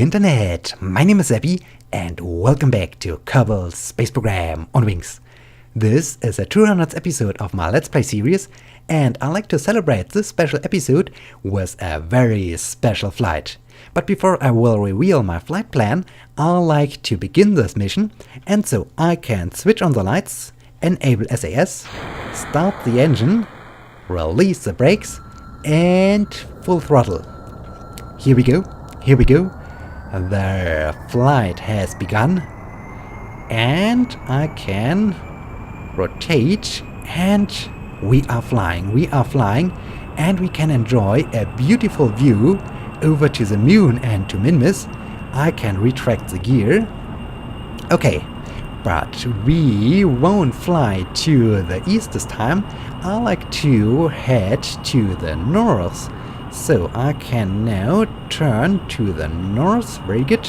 Internet! My name is Abby and welcome back to Kerbal Space Program on Wings. This is a 200th episode of my Let's Play series and I'd like to celebrate this special episode with a very special flight. But before I will reveal my flight plan, I'd like to begin this mission, and so I can switch on the lights, enable SAS, start the engine, release the brakes and full throttle. Here we go. The flight has begun and I can rotate and we are flying and we can enjoy a beautiful view over to the moon and to Minmus. I can retract the gear. Okay, but we won't fly to the east this time. I like to head to the north. So I can now turn to the north, very good,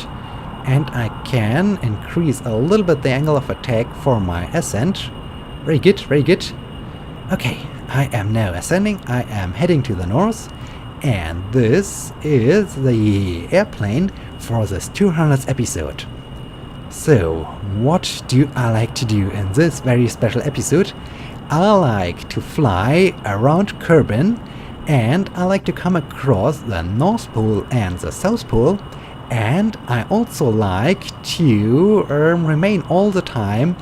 and I can increase a little bit the angle of attack for my ascent. Very good. Okay, I am now ascending, I am heading to the north, and this is the airplane for this 200th episode. So, what do I like to do in this very special episode? I like to fly around Kerbal, and I like to come across the North Pole and the South Pole, and I also like to remain all the time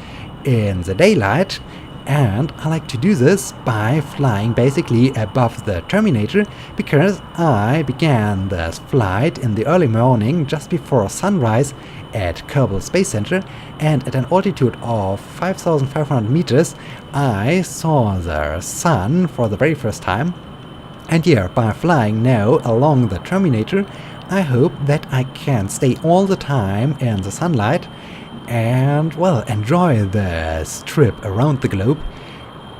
in the daylight, and I like to do this by flying basically above the Terminator, because I began this flight in the early morning just before sunrise at Kerbal Space Center, and at an altitude of 5,500 meters I saw the sun for the very first time. And here, by flying now along the Terminator, I hope that I can stay all the time in the sunlight and, well, enjoy this trip around the globe.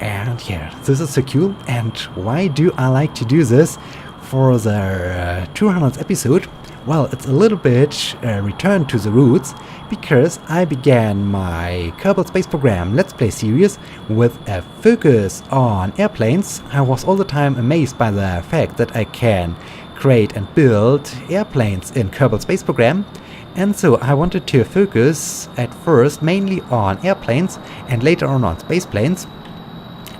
And yeah, this is so cool. And why do I like to do this for the 200th episode? Well, it's a little bit return to the roots, because I began my Kerbal Space Program Let's Play series with a focus on airplanes. I was all the time amazed by the fact that I can create and build airplanes in Kerbal Space Program, and so I wanted to focus at first mainly on airplanes and later on space planes.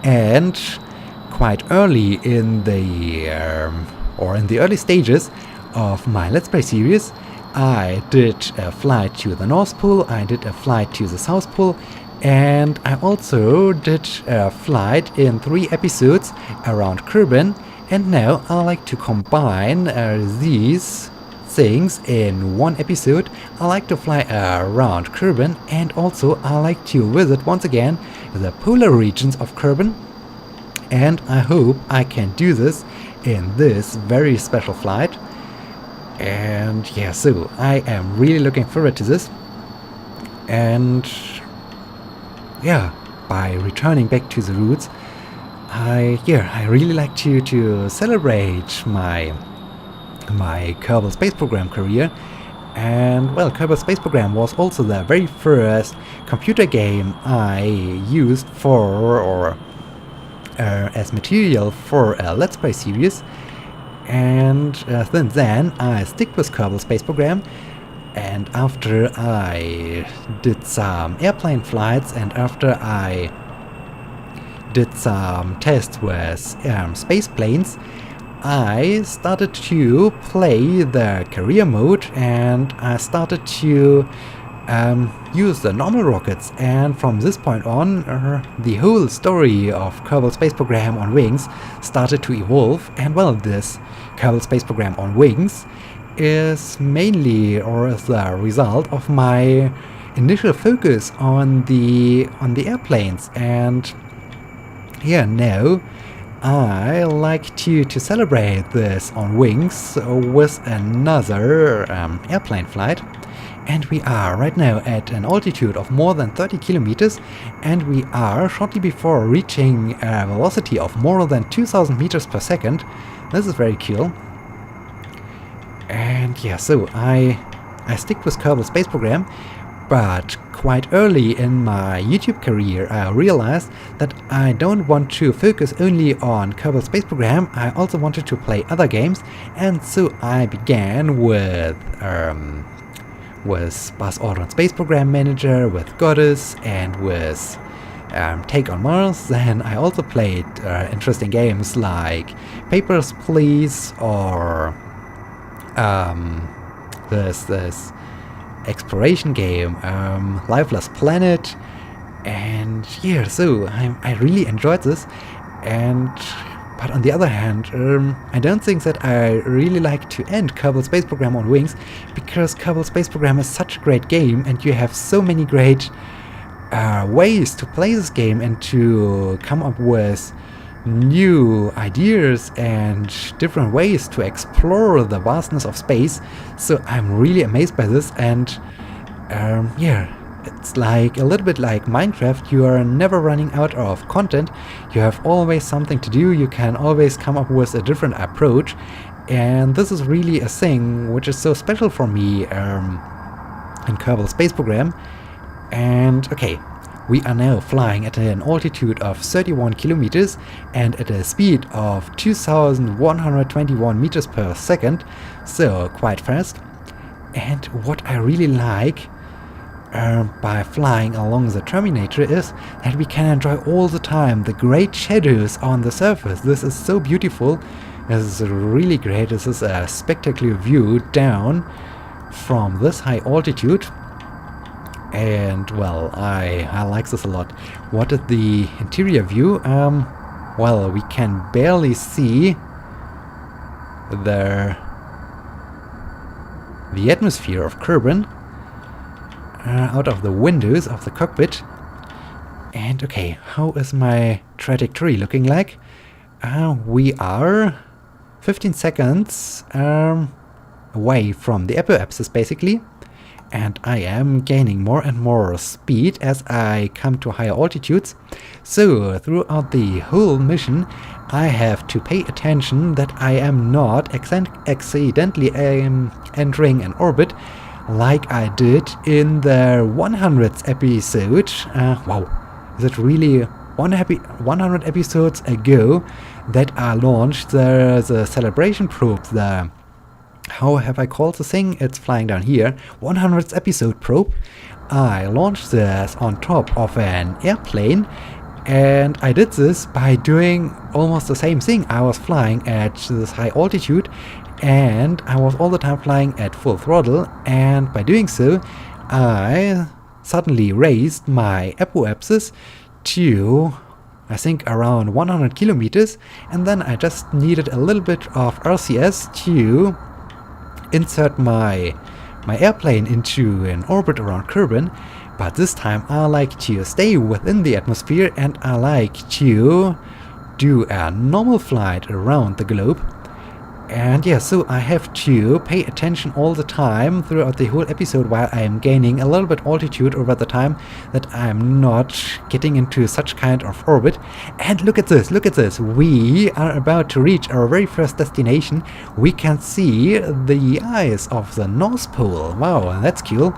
And quite early in the early stages of my Let's Play series, I did a flight to the North Pole, I did a flight to the South Pole, and I also did a flight in 3 episodes around Kerbal, and now I like to combine these things in one episode. I like to fly around Kerbal, and also I like to visit once again the polar regions of Kerbal, and I hope I can do this in this very special flight. And yeah, so I am really looking forward to this. And yeah, by returning back to the roots, I really like to celebrate my Kerbal Space Program career. And well, Kerbal Space Program was also the very first computer game I used for as material for a Let's Play series. And since then I stick with Kerbal Space Program, and after I did some airplane flights and after I did some tests with space planes, I started to play the career mode and I started to use the normal rockets, and from this point on the whole story of Kerbal Space Program on Wings started to evolve. And well, this Kerbal Space Program on Wings is mainly is the result of my initial focus on the airplanes. And yeah, now I like to celebrate this on Wings with another airplane flight. And we are right now at an altitude of more than 30 kilometers, and we are shortly before reaching a velocity of more than 2000 meters per second. This is very cool. And yeah, so I stick with Kerbal Space Program, but quite early in my YouTube career, I realized that I don't want to focus only on Kerbal Space Program. I also wanted to play other games, and so I began with Buzz Aldrin Space Program Manager, with Goddess, and with Take on Mars. Then I also played interesting games like Papers, Please, or this exploration game, Lifeless Planet. And yeah, so I really enjoyed this. But on the other hand, I don't think that I really like to end Kerbal Space Program on wings, because Kerbal Space Program is such a great game, and you have so many great ways to play this game and to come up with new ideas and different ways to explore the vastness of space. So I'm really amazed by this, and yeah, it's like a little bit like Minecraft. You are never running out of content. You have always something to do. You can always come up with a different approach, and this is really a thing which is so special for me in Kerbal Space Program. And okay, we are now flying at an altitude of 31 kilometers and at a speed of 2121 meters per second, so quite fast. And what I really like by flying along the Terminator is that we can enjoy all the time the great shadows on the surface. This is so beautiful. This is really great. This is a spectacular view down from this high altitude. And well, I like this a lot. What is the interior view? Well, we can barely see the atmosphere of Kerbin out of the windows of the cockpit. And okay, how is my trajectory looking like? We are 15 seconds away from the apoapsis basically. And I am gaining more and more speed as I come to higher altitudes. So throughout the whole mission I have to pay attention that I am not accidentally entering an orbit like I did in the 100th episode. Wow, is it really 100 episodes ago that I launched the celebration probe, the how have I called the thing? It's flying down here. 100th episode probe. I launched this on top of an airplane, and I did this by doing almost the same thing. I was flying at this high altitude, and I was all the time flying at full throttle, and by doing so I suddenly raised my apoapsis to, I think, around 100 kilometers, and then I just needed a little bit of RCS to insert my airplane into an orbit around Kerbin. But this time I like to stay within the atmosphere, and I like to do a normal flight around the globe. And yeah, so I have to pay attention all the time throughout the whole episode while I am gaining a little bit altitude over the time, that I am not getting into such kind of orbit. And look at this, we are about to reach our very first destination. We can see the eyes of the North Pole. Wow, that's cool.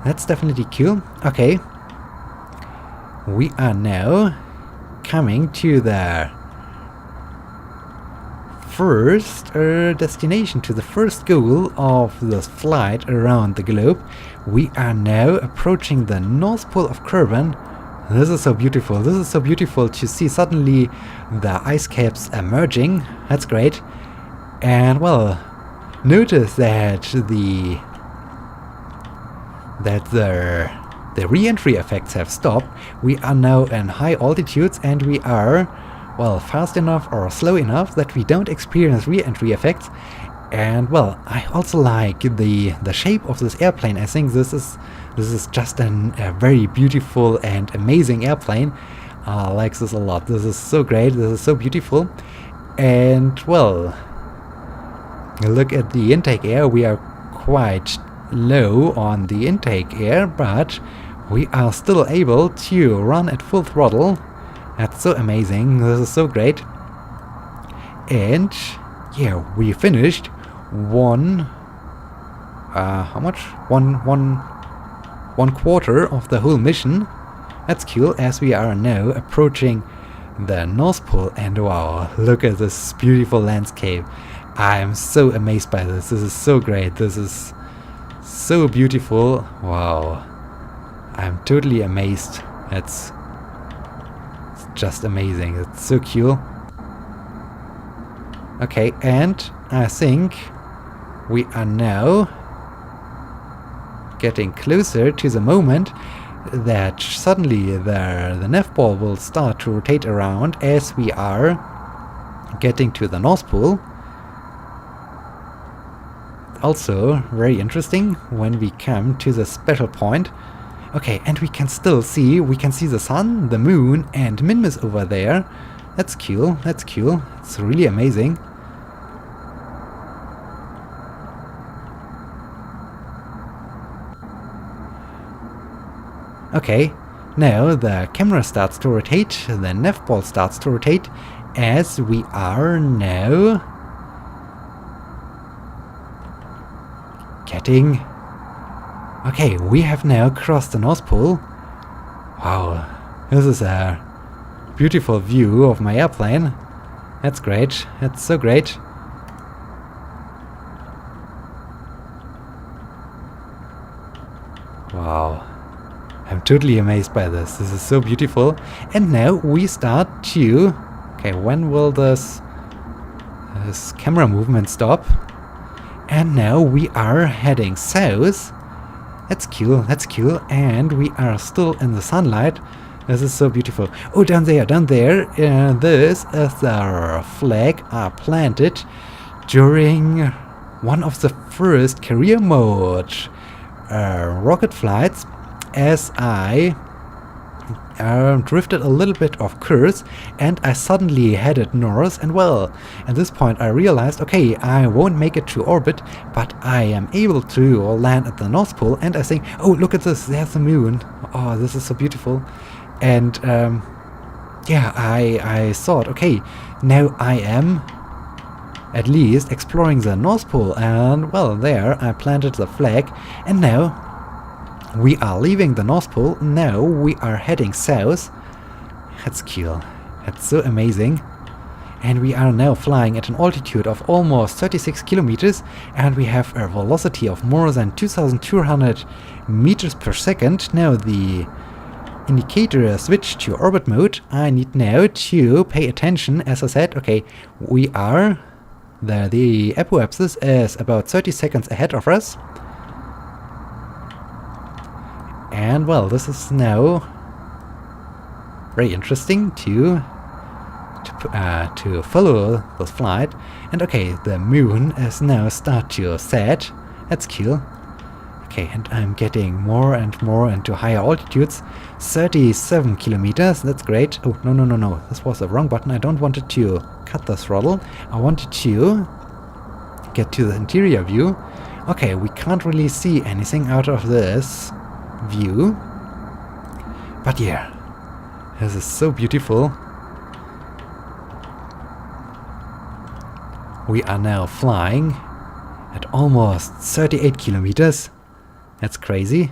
That's definitely cool. Okay, we are now coming to the first destination, to the first goal of this flight around the globe. We are now approaching the North Pole of Kerbin. This is so beautiful. This is so beautiful to see suddenly the ice caps emerging. That's great. And well, notice that the re-entry effects have stopped. We are now in high altitudes, and we are, well, fast enough or slow enough that we don't experience re-entry effects. And well, I also like the shape of this airplane. I think this is just a very beautiful and amazing airplane. I like this a lot. This is so great. This is so beautiful. And well, look at the intake air. We are quite low on the intake air, but we are still able to run at full throttle. That's so amazing. This is so great. And yeah, we finished how much? 1/4 of the whole mission. That's cool, as we are now approaching the North Pole, and wow, look at this beautiful landscape. I'm so amazed by this. This is so great. This is so beautiful. Wow. I'm totally amazed. It's just amazing. It's so cool. Okay, and I think we are now getting closer to the moment that suddenly the nav ball will start to rotate around as we are getting to the North Pole. Also very interesting when we come to the special point. Okay, and we can see the sun, the moon, and Minmus over there. That's cool, that's cool. It's really amazing. Okay, now the camera starts to rotate, the nav ball starts to rotate, as we are now getting... Okay, we have now crossed the North Pole. Wow, this is a beautiful view of my airplane. That's great, that's so great. Wow. I'm totally amazed by this. This is so beautiful. And now we start to... Okay, when will this camera movement stop? And now we are heading south. That's cool, that's cool. And we are still in the sunlight. This is so beautiful. Oh, down there. This is the flag I planted during one of the first career mode rocket flights, as I drifted a little bit off course and I suddenly headed north, and well, at this point I realized, okay, I won't make it to orbit, but I am able to land at the North Pole, and I think, oh, look at this, there's the moon. Oh, this is so beautiful. And yeah, I thought, okay, now I am at least exploring the North Pole, and well, there I planted the flag, and now we are leaving the North Pole. Now we are heading south. That's cool. That's so amazing. And we are now flying at an altitude of almost 36 kilometers, and we have a velocity of more than 2,200 meters per second. Now the indicator switched to orbit mode. I need now to pay attention. As I said, okay, we are... The apoapsis is about 30 seconds ahead of us. And well, this is now very interesting to follow this flight. And okay, the moon is now start to set. That's cool. Okay, and I'm getting more and more into higher altitudes. 37 kilometers, that's great. Oh, no. This was the wrong button. I don't want it to cut the throttle. I wanted to get to the interior view. Okay, we can't really see anything out of this view, but yeah, this is so beautiful. We are now flying at almost 38 kilometers. That's crazy.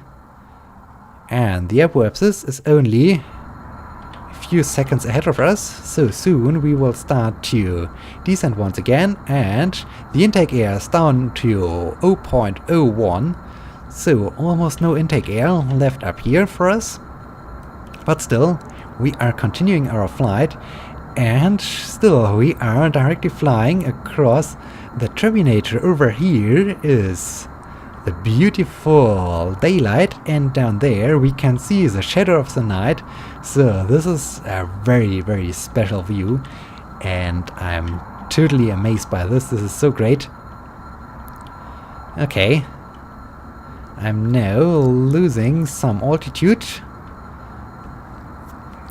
And the apoapsis is only a few seconds ahead of us, so soon we will start to descend once again, and the intake air is down to 0.01. So almost no intake air left up here for us, but still we are continuing our flight, and still we are directly flying across the turbinator. Over here is the beautiful daylight, and down there we can see the shadow of the night. So this is a very, very special view, and I'm totally amazed by this. This is so great. Okay. I'm now losing some altitude.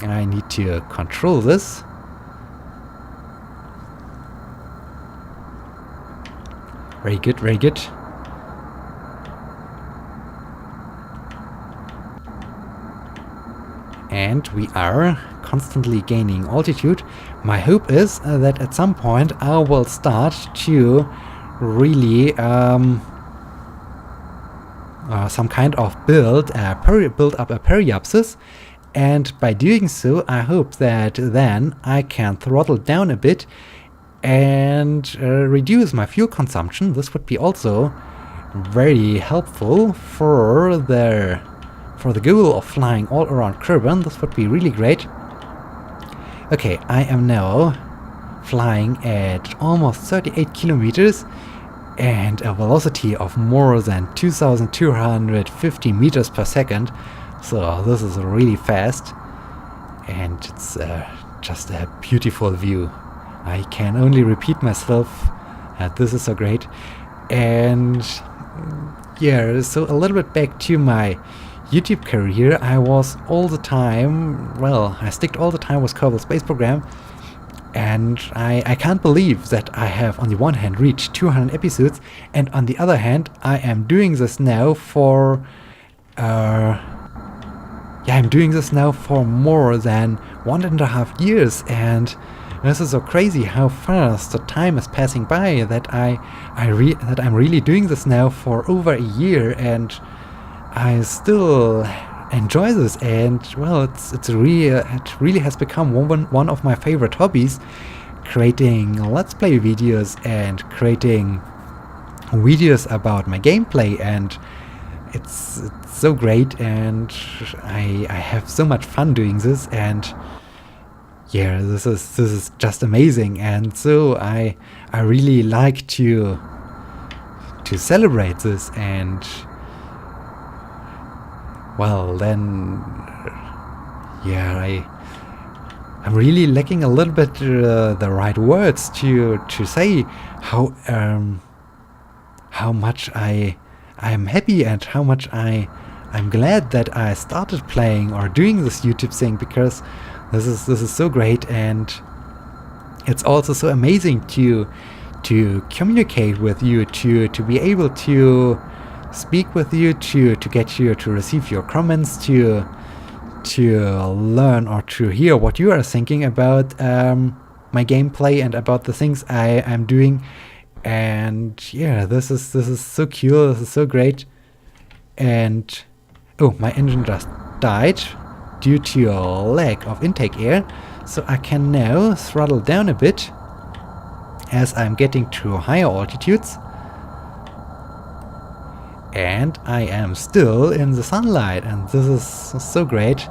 I need to control this. Very good, very good. And we are constantly gaining altitude. My hope is that at some point I will start to really some kind of build up a periapsis, and by doing so I hope that then I can throttle down a bit and reduce my fuel consumption. This would be also very helpful for the goal of flying all around Kerbal. This would be really great. Okay, I am now flying at almost 38 kilometers and a velocity of more than 2,250 meters per second. So this is really fast, and it's just a beautiful view. I can only repeat myself. This is so great. And yeah, so a little bit back to my YouTube career. I was all the time, well, I sticked all the time with Kerbal Space Program, and I can't believe that I have on the one hand reached 200 episodes, and on the other hand I am doing this now for I'm doing this now for more than 1.5 years, and this is so crazy how fast the time is passing by, that I'm really doing this now for over a year, and I still enjoy this. And well, it really has become one of my favorite hobbies, creating let's play videos and creating videos about my gameplay, and it's so great, and I have so much fun doing this, and yeah, this is just amazing. And so I really like to celebrate this. And well, then yeah, I'm really lacking a little bit the right words to say how much I'm happy and how much I'm glad that I started playing or doing this YouTube thing, because this is so great, and it's also so amazing to communicate with you, to be able to speak with you, to get you to receive your comments, to learn or to hear what you are thinking about my gameplay and about the things I'm doing. And yeah, this is so cool. This is so great. And oh, my engine just died due to a lack of intake air, so I can now throttle down a bit as I'm getting to higher altitudes, and I am still in the sunlight, and this is so great.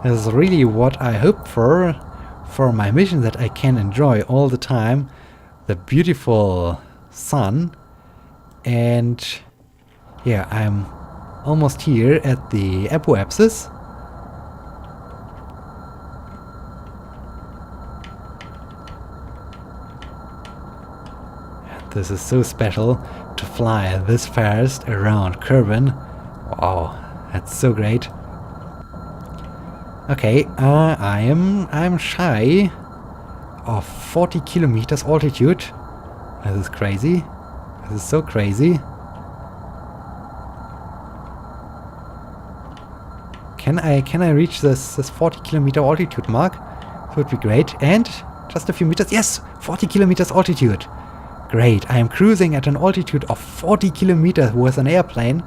This is really what I hope for my mission, that I can enjoy all the time the beautiful sun. And yeah, I'm almost here at the apoapsis. This is so special to fly this fast around Kerbal. Wow, that's so great. Okay, I'm shy of 40 kilometers altitude. This is crazy. This is so crazy. Can I reach this 40 kilometer altitude mark? That would be great. And just a few meters. Yes, 40 kilometers altitude. Great. I am cruising at an altitude of 40 kilometers with an airplane.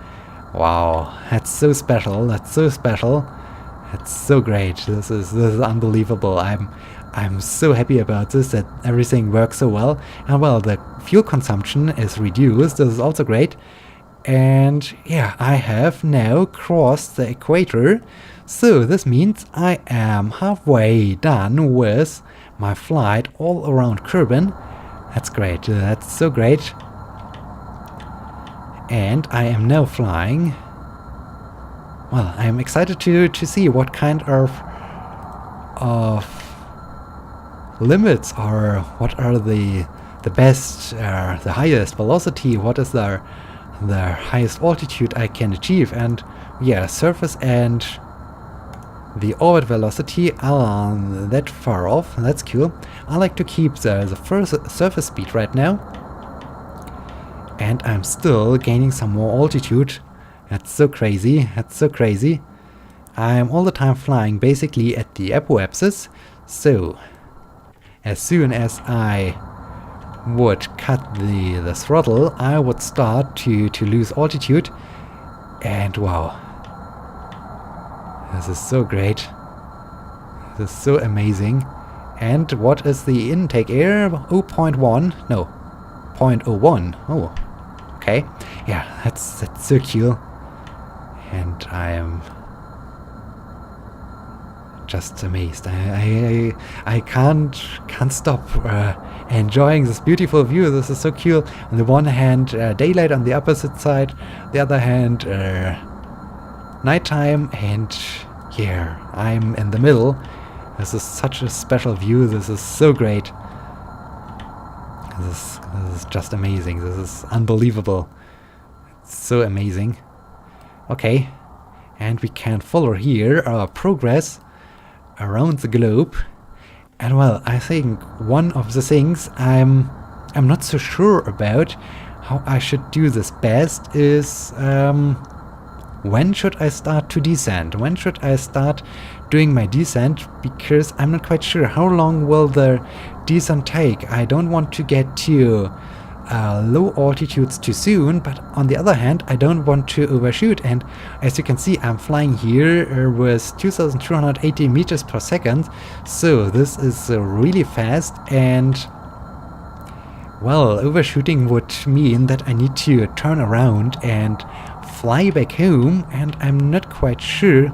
Wow, that's so special. That's so special. That's so great. This is unbelievable. I'm so happy about this, that everything works so well. And well, the fuel consumption is reduced. This is also great. And yeah, I have now crossed the equator. So this means I am halfway done with my flight all around Kerbal. That's great. That's so great. And I am now flying. Well, I am excited to see what kind of limits, or what are the best, the highest velocity, what is the highest altitude I can achieve. And yeah, surface and the orbit velocity aren't that far off. That's cool. I like to keep the first surface speed right now, and I'm still gaining some more altitude. That's so crazy. That's so crazy. I'm all the time flying basically at the apoapsis, so as soon as I would cut the throttle, I would start to lose altitude. And wow, this is so great. This is so amazing. And what is the intake air? 0.1? No, 0.01. Oh, okay. Yeah, that's so cool. And I am just amazed. I can't stop enjoying this beautiful view. This is so cool. On the one hand, daylight, on the opposite side. The other hand, nighttime. And here, I'm in the middle. This is such a special view. This is so great. This is just amazing. This is unbelievable. It's so amazing. Okay, and we can follow here our progress around the globe. And well, I think one of the things I'm not so sure about how I should do this best is when should I start to descend? When should I start doing my descent? Because I'm not quite sure how long will the descent take. I don't want to get to low altitudes too soon, but on the other hand, I don't want to overshoot. And as you can see, I'm flying here with 2,280 meters per second, so this is really fast. And well, overshooting would mean that I need to turn around and fly back home, and I'm not quite sure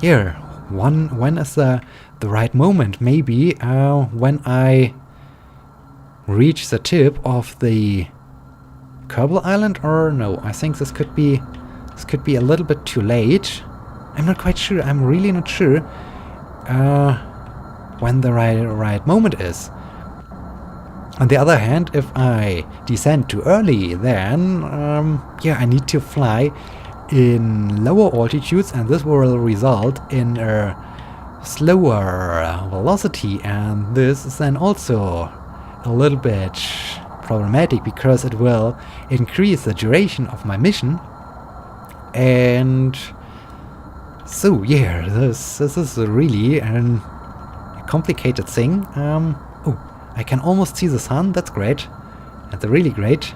here when is the right moment. Maybe when I reach the tip of the Kerbal Island, or no, I think this could be a little bit too late. I'm not quite sure. I'm really not sure when the right moment is. On the other hand, if I descend too early, then yeah, I need to fly in lower altitudes, and this will result in a slower velocity, and this is then also a little bit problematic because it will increase the duration of my mission. And so yeah, this is really a complicated thing. Oh, I can almost see the sun. That's great. That's really great.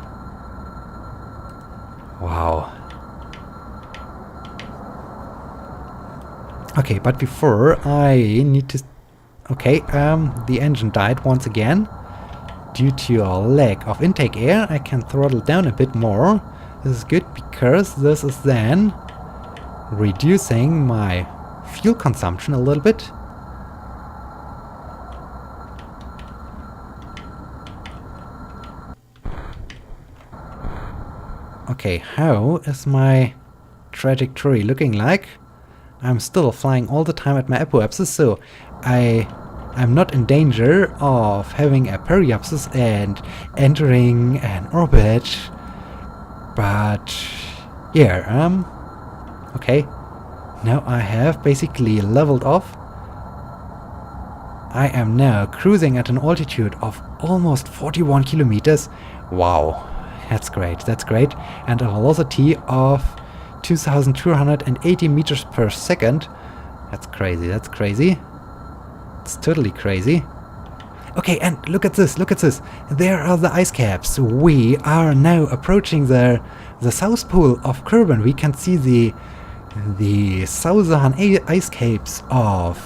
Wow. Okay, but before I need to... Okay, the engine died once again. Due to a lack of intake air, I can throttle down a bit more. This is good because this is then reducing my fuel consumption a little bit. Okay, how is my trajectory looking like? I'm still flying all the time at my apoapsis, so I'm not in danger of having a periapsis and entering an orbit. But yeah, okay. Now I have basically leveled off. I am now cruising at an altitude of almost 41 kilometers. Wow, that's great, that's great. And a velocity of 2,280 meters per second. That's crazy, that's crazy. It's totally crazy. Okay, and look at this, look at this. There are the ice caps. We are now approaching the south pole of Kerbal. We can see the southern ice caps of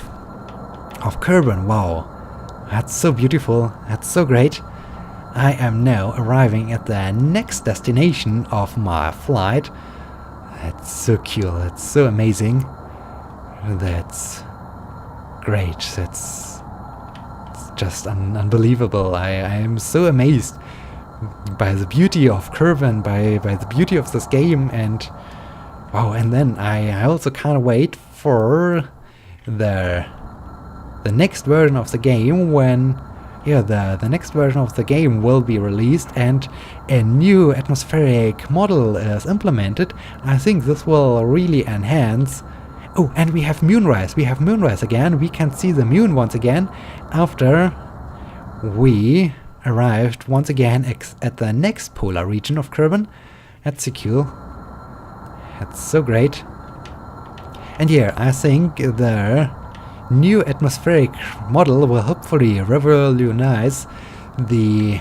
Kerbal. Wow, that's so beautiful. That's so great. I am now arriving at the next destination of my flight. That's so cool. That's so amazing. That's great. It's just unbelievable. I am so amazed by the beauty of Kerbal, by the beauty of this game, and wow. And then I also can't wait for the next version of the game, when the next version of the game will be released and a new atmospheric model is implemented. I think this will really enhance. Oh, and we have moonrise. We have moonrise again. We can see the moon once again after we arrived once again at the next polar region of Kerbal. That's so cool. That's so great. And yeah, I think the new atmospheric model will hopefully revolutionize the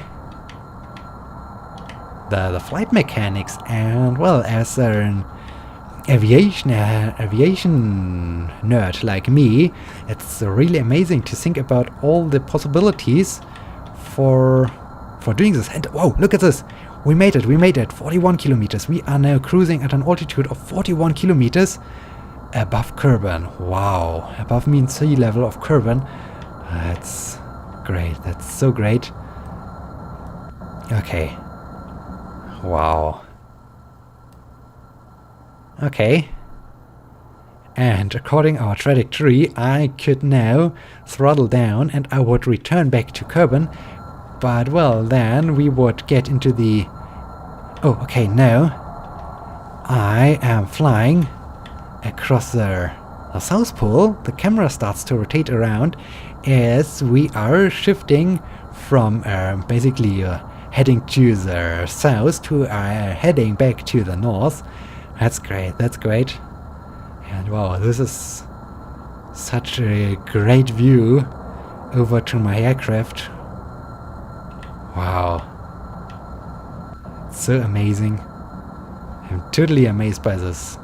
the flight mechanics. And well, as an aviation nerd like me, it's really amazing to think about all the possibilities for doing this. And whoa, look at this! We made it! 41 kilometers. We are now cruising at an altitude of 41 kilometers above Kerbal. Wow, above mean sea level of Kerbal. That's great. That's so great. Okay. Wow. Okay. And according our trajectory, I could now throttle down and I would return back to Kerbal. But well, then we would get into the... Oh, okay, now I am flying across the South Pole. The camera starts to rotate around as we are shifting from basically heading to the south to heading back to the north. That's great, that's great. And wow, this is such a great view over to my aircraft. Wow. So amazing. I'm totally amazed by this.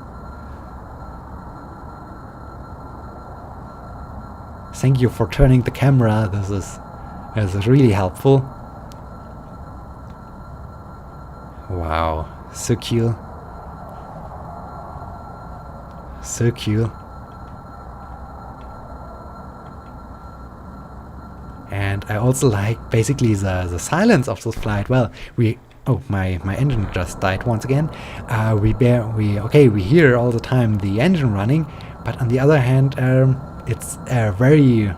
Thank you for turning the camera. This is really helpful. Wow, so cool. So cool. And I also like basically the silence of this flight. Well, my engine just died once again. We hear all the time the engine running, but on the other hand, it's a very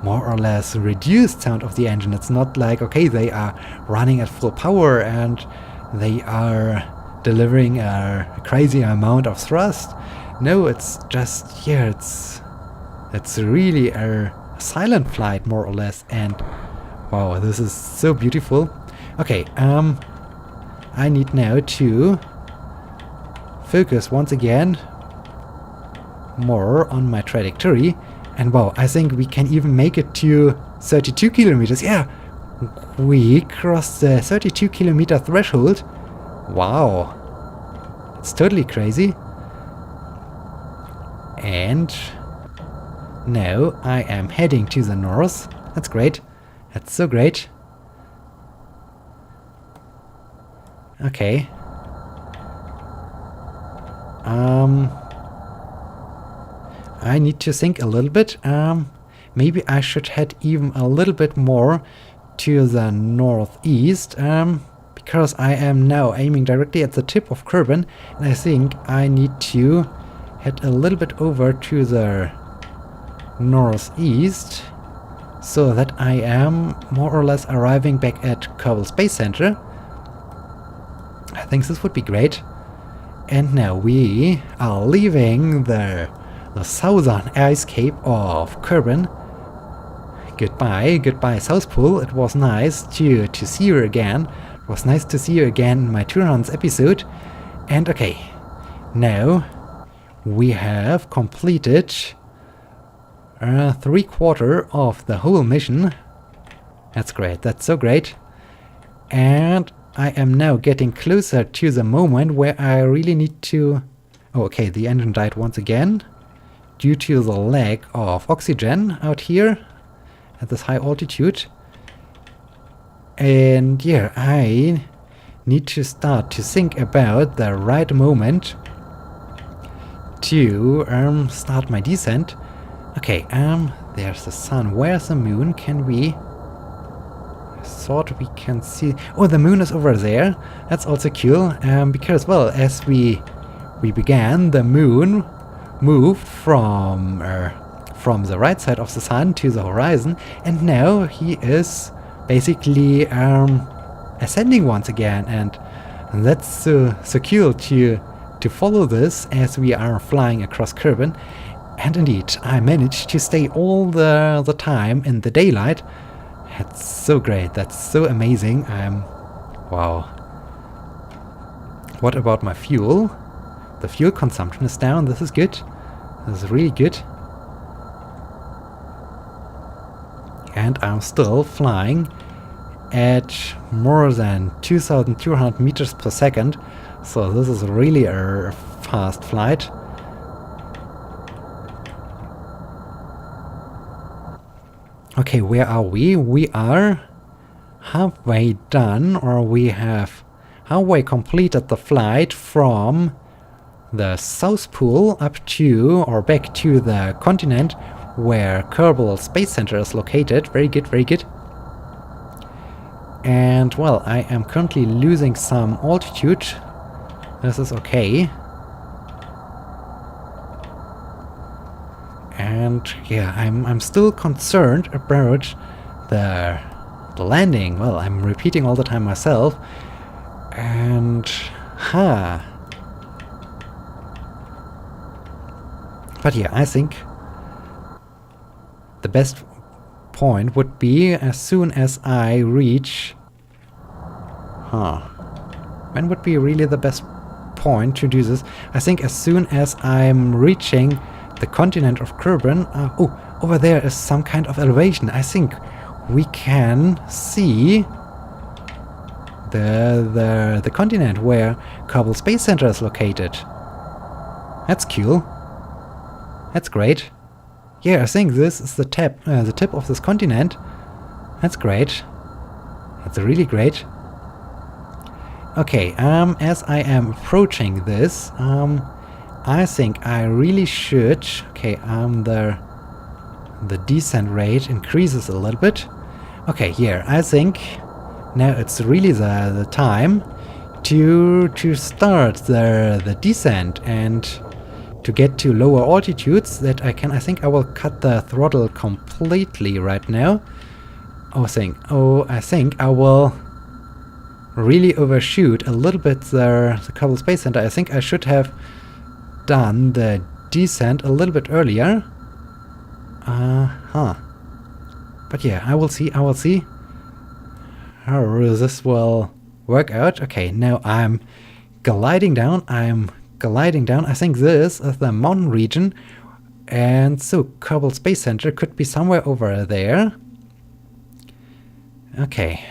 more or less reduced sound of the engine. It's not like, okay, they are running at full power and they are delivering a crazy amount of thrust. No, it's just, yeah, it's really a silent flight, more or less. And wow, this is so beautiful. Okay, I need now to focus once again more on my trajectory. And wow, I think we can even make it to 32 kilometers. Yeah, we crossed the 32 kilometer threshold. Wow, it's totally crazy. And now I am heading to the north. That's great. That's so great. Okay. I need to think a little bit. Maybe I should head even a little bit more to the northeast, because I am now aiming directly at the tip of Kerbal, and I think I need to head a little bit over to the northeast so that I am more or less arriving back at Kerbal Space Center. I think this would be great. And now we are leaving the southern ice cape of Kerbal. Goodbye South Pole. It was nice to see you again. It was nice to see you again in my Turans episode. And okay, now we have completed 3/4 of the whole mission. That's great, that's so great. And I am now getting closer to the moment where I really need to... Oh, okay, the engine died once again due to the lack of oxygen out here at this high altitude. And yeah, I need to start to think about the right moment to start my descent. Okay, there's the sun. Where's the moon? Can we... I thought we can see... Oh, the moon is over there. That's also cool, because, well, as we began, the moon moved from the right side of the sun to the horizon, and now he is basically ascending once again, and that's so cool to follow this as we are flying across Kerbal. And indeed, I managed to stay all the time in the daylight. That's so great. That's so amazing. Wow. What about my fuel? The fuel consumption is down. This is good. This is really good. And I'm still flying at more than 2,200 meters per second. So this is really a fast flight. Okay, where are we? We are halfway done, or we have halfway completed the flight from the South Pole up to, or back to the continent where Kerbal Space Center is located. Very good, very good. And, well, I am currently losing some altitude. This is okay. And, yeah, I'm still concerned about the landing. Well, I'm repeating all the time myself. And, But yeah, I think the best point would be as soon as I reach... When would be really the best point to do this? I think as soon as I'm reaching the continent of Kerbal... oh, over there is some kind of elevation. I think we can see the continent where Kerbal Space Center is located. That's cool. That's great. Yeah, I think this is the tip of this continent. That's great. That's really great. Okay, as I am approaching this, I think I really should... Okay, the descent rate increases a little bit. Okay, here, I think now it's really the time to start the descent and to get to lower altitudes that I think I will cut the throttle completely right now. I think I will really overshoot a little bit the Kerbal Space Center. I think I should have done the descent a little bit earlier. But yeah, I will see how this will work out. Okay, now I'm gliding down. I think this is the mountain region, and so Kerbal Space Center could be somewhere over there. Okay,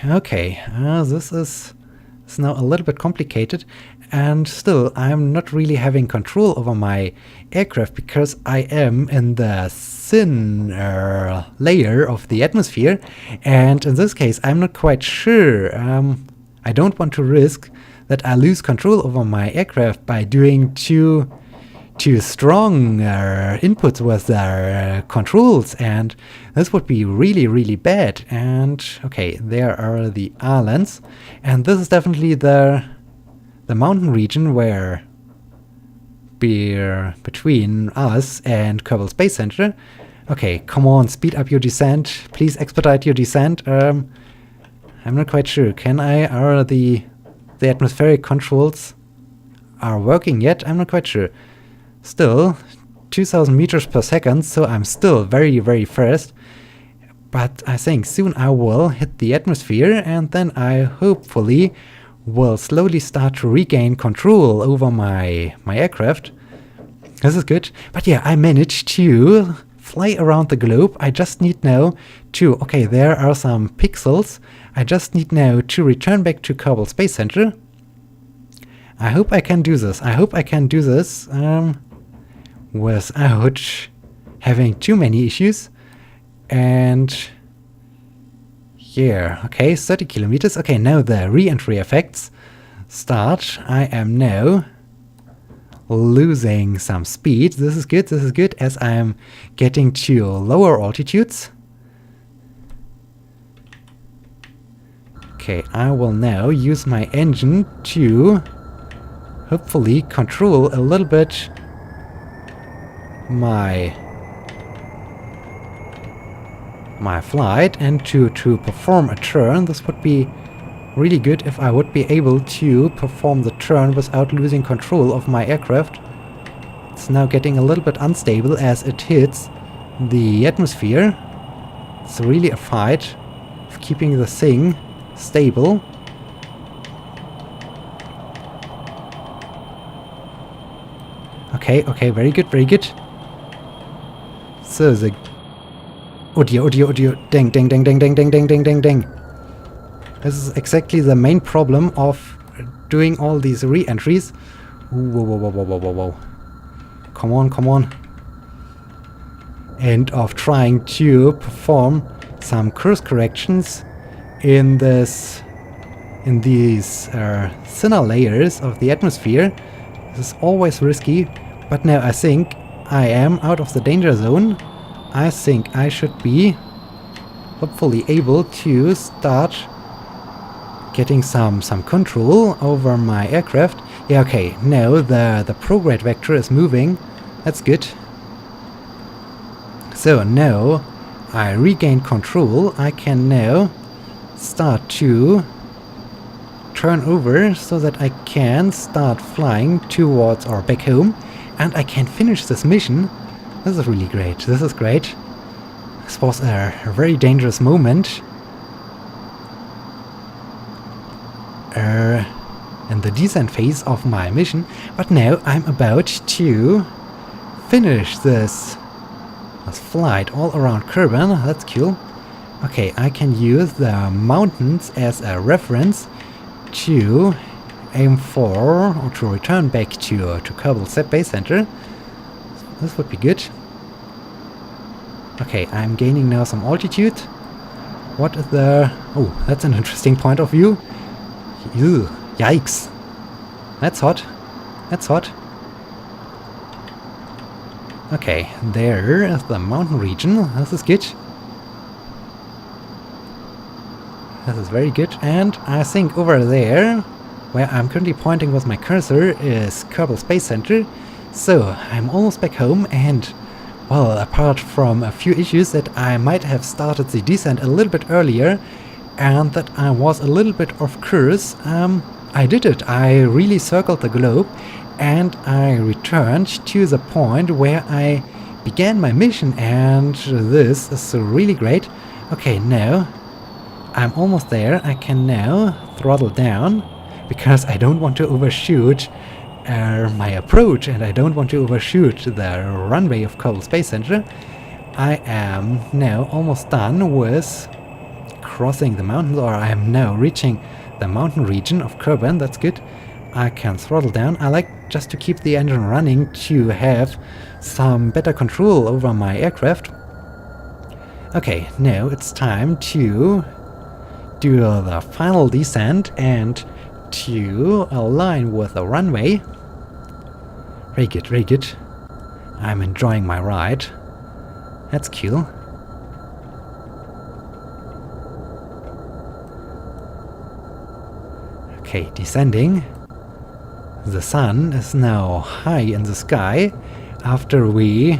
this is now a little bit complicated, and still I'm not really having control over my aircraft because I am in the thin layer of the atmosphere, and in this case I'm not quite sure. I don't want to risk that I lose control over my aircraft by doing too strong inputs with their controls, and this would be really bad. And okay, there are the islands, and this is definitely the mountain region where between us and Kerbal Space Center. Okay, come on, speed up your descent, please expedite your descent. I'm not quite sure. Are the atmospheric controls are working yet? I'm not quite sure. Still 2,000 meters per second, so I'm still very fast. But I think soon I will hit the atmosphere, and then I hopefully will slowly start to regain control over my aircraft. This is good. But yeah, I managed to fly around the globe. I just need now to... Okay, there are some pixels. I just need now to return back to Kerbal Space Center. I hope I can do this. Without having too many issues. And yeah, okay, 30 kilometers. Okay, now the re-entry effects start. I am now losing some speed. This is good as I am getting to lower altitudes. Okay, I will now use my engine to hopefully control a little bit my flight and to perform a turn. This would be really good if I would be able to perform the turn without losing control of my aircraft. It's now getting a little bit unstable as it hits the atmosphere. It's really a fight of keeping the thing stable. Okay, very good. So the... Oh dear. Dang. This is exactly the main problem of doing all these re-entries. Whoa, whoa, whoa, whoa, whoa, whoa, whoa. Come on, come on. And of trying to perform some course corrections in these thinner layers of the atmosphere. This is always risky, but now I think I am out of the danger zone. I think I should be hopefully able to start getting some control over my aircraft. Yeah, okay, now the prograde vector is moving. That's good. So now I regain control. I can now start to turn over so that I can start flying towards or back home, and I can finish this mission. This is really great. This is great. This was a very dangerous moment in the descent phase of my mission, but now I'm about to finish this flight all around Kerbal. That's cool. Okay, I can use the mountains as a reference to aim for or to return back to Kerbal Space Center. This would be good. Okay, I'm gaining now some altitude. What is the... Oh, that's an interesting point of view. Ew, yikes. That's hot. That's hot. Okay, there is the mountain region. This is good. This is very good. And I think over there, where I'm currently pointing with my cursor, is Kerbal Space Center. So I'm almost back home, and well, apart from a few issues that I might have started the descent a little bit earlier and that I was a little bit off course, I did it. I really circled the globe and I returned to the point where I began my mission, and this is really great. Okay, now I'm almost there. I can now throttle down because I don't want to overshoot my approach, and I don't want to overshoot the runway of Kerbal Space Center. I am now almost done with crossing the mountains, or I am now reaching the mountain region of Kerbal. That's good. I can throttle down. I like just to keep the engine running to have some better control over my aircraft. Okay, now it's time to do the final descent and to align with the runway. Very good, very good. I'm enjoying my ride. That's cool. Okay, descending. The sun is now high in the sky after we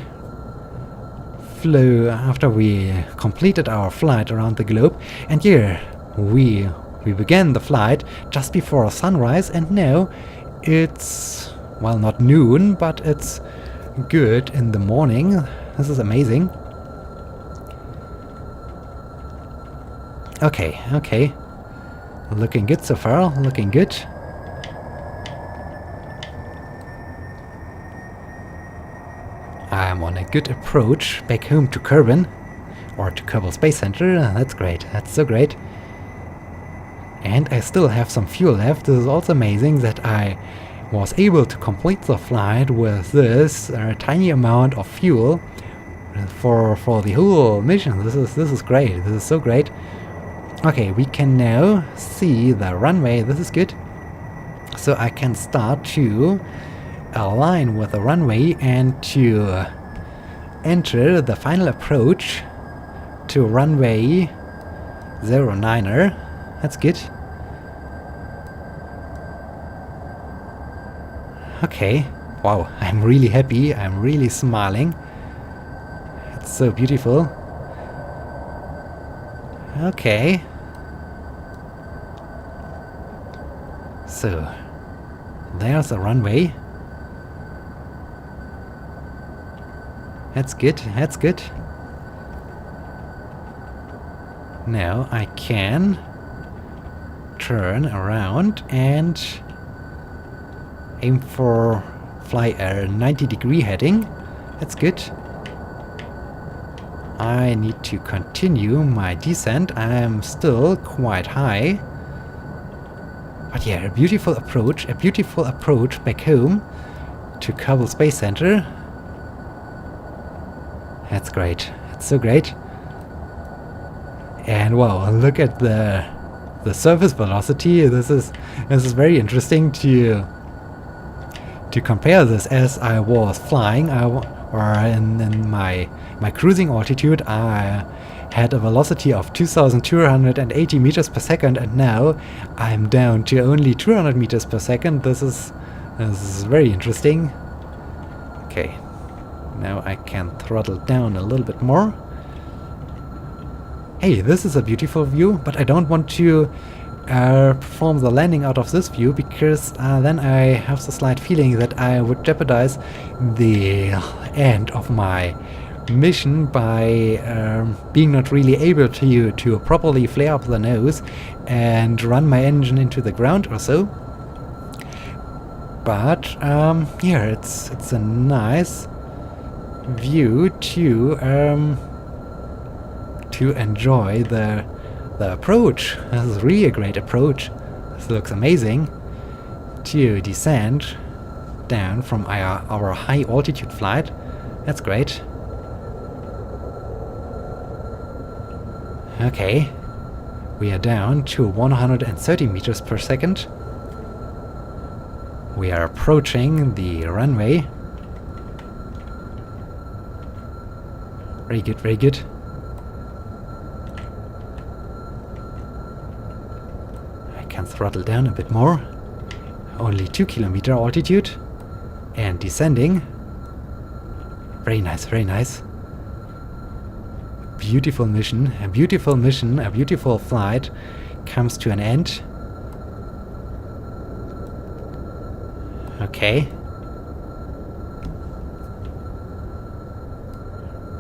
completed our flight around the globe. And here we began the flight just before sunrise, and now it's, well, not noon, but it's good in the morning. This is amazing. Okay, okay. Looking good so far, looking good. I'm on a good approach back home to Kerbal, or to Kerbal Space Center. That's great, that's so great. And I still have some fuel left. This is also amazing that I was able to complete the flight with this tiny amount of fuel for the whole mission. This is great. This is so great. Okay, we can now see the runway. This is good. So I can start to align with the runway and to enter the final approach to runway 09er. That's good. Okay. Wow, I'm really happy. I'm really smiling. It's so beautiful. Okay. So, there's the runway. That's good, that's good. Now I can turn around and aim for fly a 90-degree heading. That's good. I need to continue my descent. I am still quite high. But yeah, a beautiful approach back home to Kerbal Space Center. That's great. That's so great. And wow, look at the surface velocity. This is very interesting to compare this. As I was flying, or in my cruising altitude, I had a velocity of 2,280 meters per second, and now I'm down to only 200 meters per second. This is very interesting. Okay, now I can throttle down a little bit more. Hey, this is a beautiful view, but I don't want to perform the landing out of this view, because then I have the slight feeling that I would jeopardize the end of my mission by being not really able to properly flare up the nose and run my engine into the ground or so. But yeah, it's a nice view to enjoy the approach. This is really a great approach. This looks amazing. To descend down from our high altitude flight. That's great. Okay, we are down to 130 meters per second. We are approaching the runway. Very good, very good. I can throttle down a bit more. Only 2 kilometer altitude. And descending. Very nice, very nice. Beautiful mission, a beautiful flight comes to an end. Okay.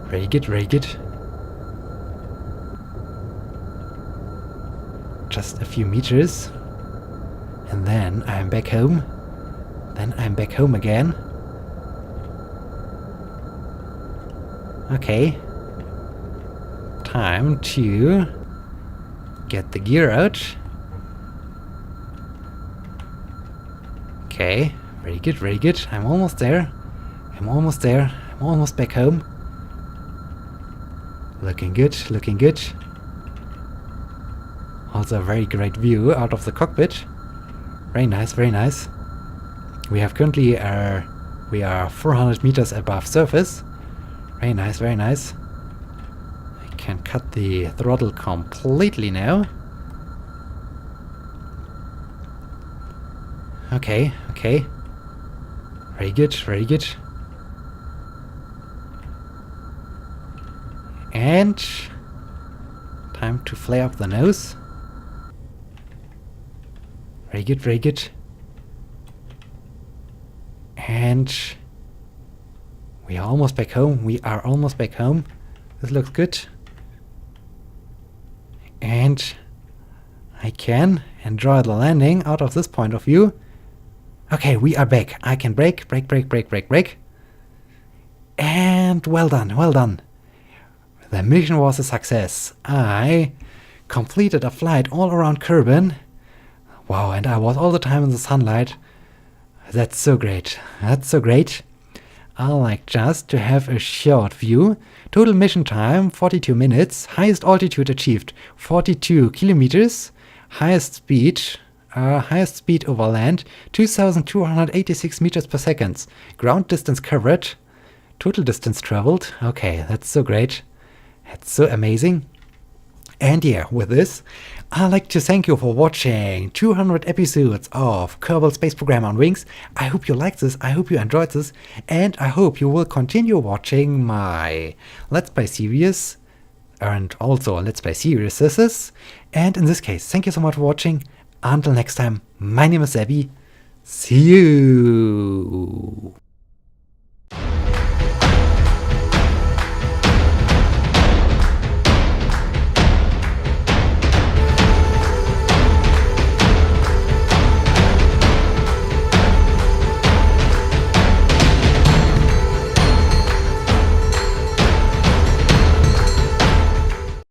Very good, very good. Just a few meters. And then I'm back home. Then I'm back home again. Okay. Time to get the gear out. Okay, very good, very good. I'm almost there. I'm almost there. I'm almost back home. Looking good, looking good. Also a very great view out of the cockpit. Very nice, very nice. We have currently we are 400 meters above surface. Very nice, very nice. Can cut the throttle completely now. Okay, okay. Very good, very good. And time to flare up the nose. Very good, very good. And we are almost back home. We are almost back home. This looks good. And I can enjoy the landing out of this point of view. Okay, we are back. I can brake. And well done, well done. The mission was a success. I completed a flight all around Kerbal. Wow, and I was all the time in the sunlight. That's so great. That's so great. I like just to have a short view. Total mission time 42 minutes. Highest altitude achieved 42 kilometers. Highest speed over land 2,286 meters per second. Ground distance covered. Total distance traveled. Okay, that's so great. That's so amazing. And yeah, with this, I'd like to thank you for watching 200 episodes of Kerbal Space Program on Wings. I hope you liked this, I hope you enjoyed this, and I hope you will continue watching my Let's Play series, and also Let's Play series. And in this case, thank you so much for watching. Until next time, my name is Abby. See you!